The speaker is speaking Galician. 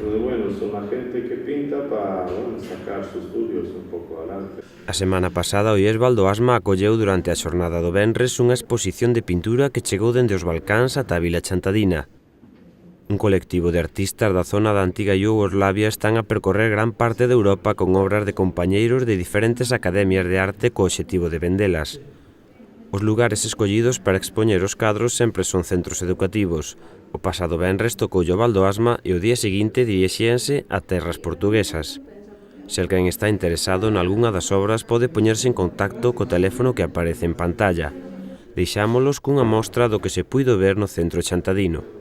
Entonces, bueno, son la gente que pinta para sacar sus estudios un pouco adelante. A semana pasada, o IES Val do Asma acolleu durante a xornada do venres unha exposición de pintura que chegou dende os Balcáns ata a Vila Chantadina. Un colectivo de artistas da zona da antiga Iugoslavia están a percorrer gran parte de Europa con obras de compañeiros de diferentes academias de arte co obxectivo de vendelas. Os lugares escollidos para expoñer os cadros sempre son centros educativos. O pasado venres tocoulle o Val do Asma e o día seguinte dirixíanse a terras portuguesas. Se alguén está interesado en algunha das obras pode poñerse en contacto co teléfono que aparece en pantalla. Deixámolos cunha mostra do que se puido ver no centro chantadino.